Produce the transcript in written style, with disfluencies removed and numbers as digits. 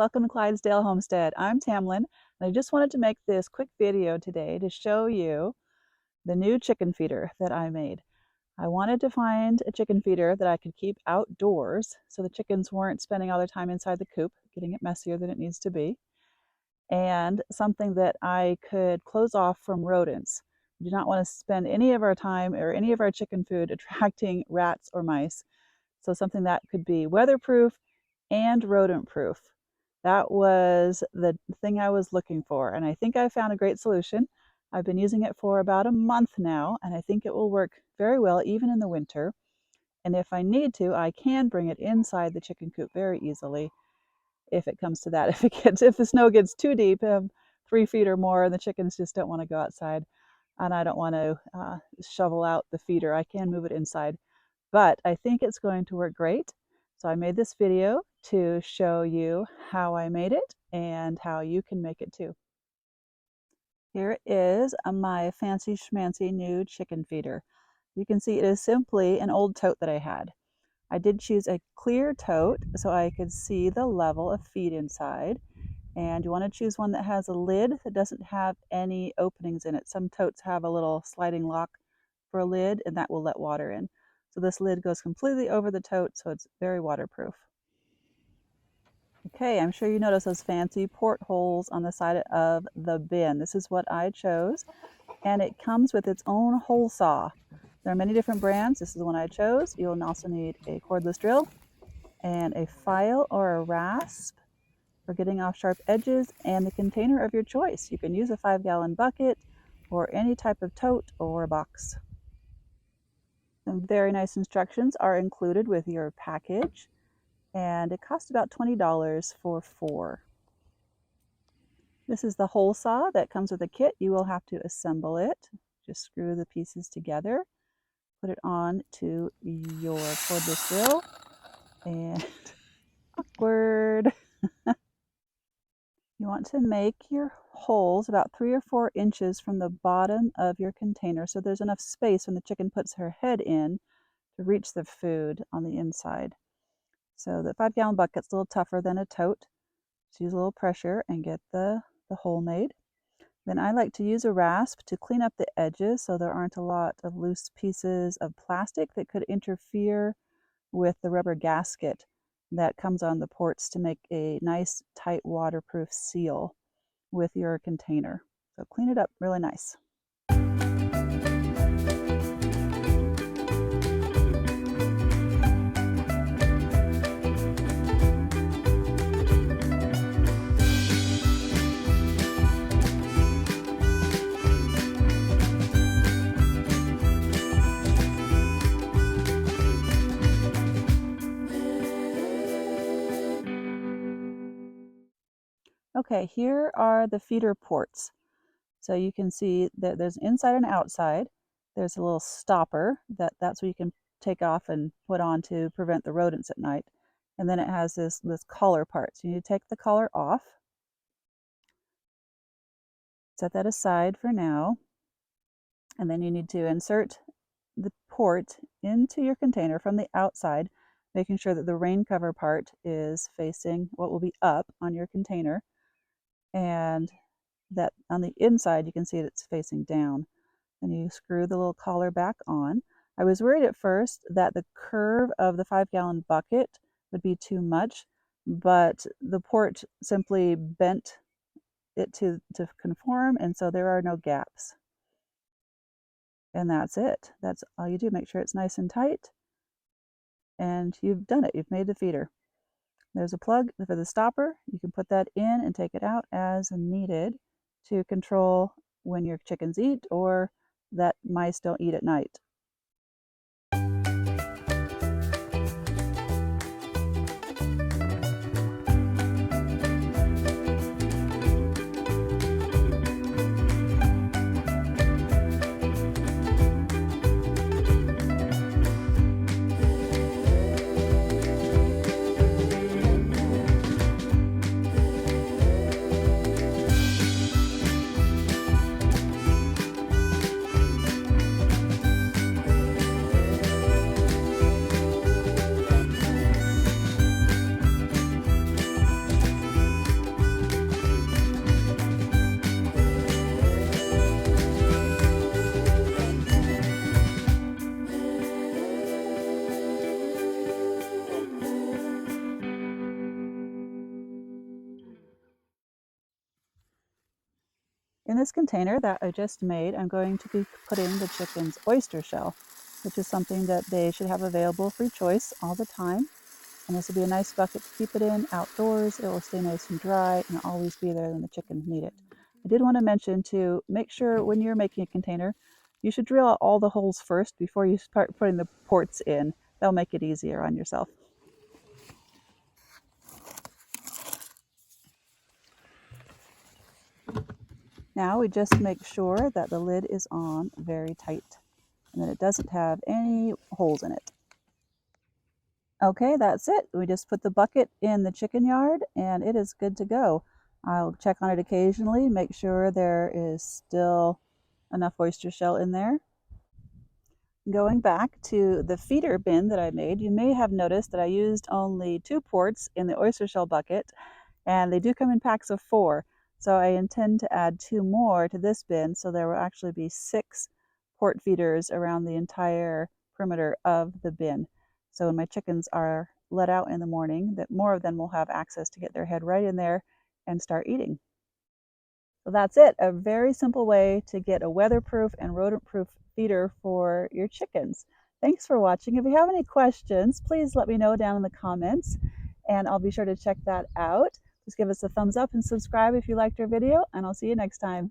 welcome to Clydesdale Homestead. I'm Tamlin, and I just wanted to make this quick video today to show you the new chicken feeder that I made. I wanted to find a chicken feeder that I could keep outdoors so the chickens weren't spending all their time inside the coop, getting it messier than it needs to be, and something that I could close off from rodents. We do not want to spend any of our time or any of our chicken food attracting rats or mice. So something that could be weatherproof and rodent proof. That was the thing I was looking for, and I think I found a great solution. I've been using it for about a month now, and I think it will work very well even in the winter. And if I need to, I can bring it inside the chicken coop very easily if it comes to that. If the snow gets too deep, 3 feet or more, and the chickens just don't want to go outside, and I don't want to shovel out the feeder, I can move it inside. But I think it's going to work great. So I made this video to show you how I made it and how you can make it too. Here is my fancy schmancy new chicken feeder. You can see it is simply an old tote that I had. I did choose a clear tote so I could see the level of feed inside. And you want to choose one that has a lid that doesn't have any openings in it. Some totes have a little sliding lock for a lid, and that will let water in. So this lid goes completely over the tote, so it's very waterproof. Okay, I'm sure you notice those fancy portholes on the side of the bin. This is what I chose, and it comes with its own hole saw. There are many different brands. This is the one I chose. You'll also need a cordless drill and a file or a rasp for getting off sharp edges, and the container of your choice. You can use a 5-gallon bucket or any type of tote or a box. Some very nice instructions are included with your package, and it costs about $20 for 4. This is the hole saw that comes with a kit. You will have to assemble it. Just screw the pieces together, put it on to your cordless drill, and awkward. You want to make your holes about 3 or 4 inches from the bottom of your container so there's enough space when the chicken puts her head in to reach the food on the inside. So the 5-gallon bucket's a little tougher than a tote. Just use a little pressure and get the hole made. Then I like to use a rasp to clean up the edges so there aren't a lot of loose pieces of plastic that could interfere with the rubber gasket that comes on the ports to make a nice tight waterproof seal with your container. So clean it up really nice. Okay, here are the feeder ports. So you can see that there's inside and outside. There's a little stopper that's what you can take off and put on to prevent the rodents at night. And then it has this collar part. So you need to take the collar off. Set that aside for now. And then you need to insert the port into your container from the outside, making sure that the rain cover part is facing what will be up on your container, and that on the inside you can see it's facing down. And you screw the little collar back on. I was worried at first that the curve of the 5-gallon bucket would be too much, but the port simply bent it to conform, and so there are no gaps. And that's it. That's all you do. Make sure it's nice and tight, and you've done it. You've made the feeder. There's a plug for the stopper. You can put that in and take it out as needed to control when your chickens eat or that mice don't eat at night. In this container that I just made, I'm going to be putting the chicken's oyster shell, which is something that they should have available free choice all the time. And this will be a nice bucket to keep it in outdoors. It will stay nice and dry and always be there when the chickens need it. I did want to mention to make sure when you're making a container, you should drill out all the holes first before you start putting the ports in. That'll make it easier on yourself. Now we just make sure that the lid is on very tight and that it doesn't have any holes in it. Okay, that's it. We just put the bucket in the chicken yard and it is good to go. I'll check on it occasionally, make sure there is still enough oyster shell in there. Going back to the feeder bin that I made, you may have noticed that I used only 2 ports in the oyster shell bucket, and they do come in packs of 4. So I intend to add 2 more to this bin, so there will actually be 6 port feeders around the entire perimeter of the bin. So when my chickens are let out in the morning, that more of them will have access to get their head right in there and start eating. So that's it, a very simple way to get a weatherproof and rodent-proof feeder for your chickens. Thanks for watching. If you have any questions, please let me know down in the comments, and I'll be sure to check that out. Just give us a thumbs up and subscribe if you liked our video, and I'll see you next time.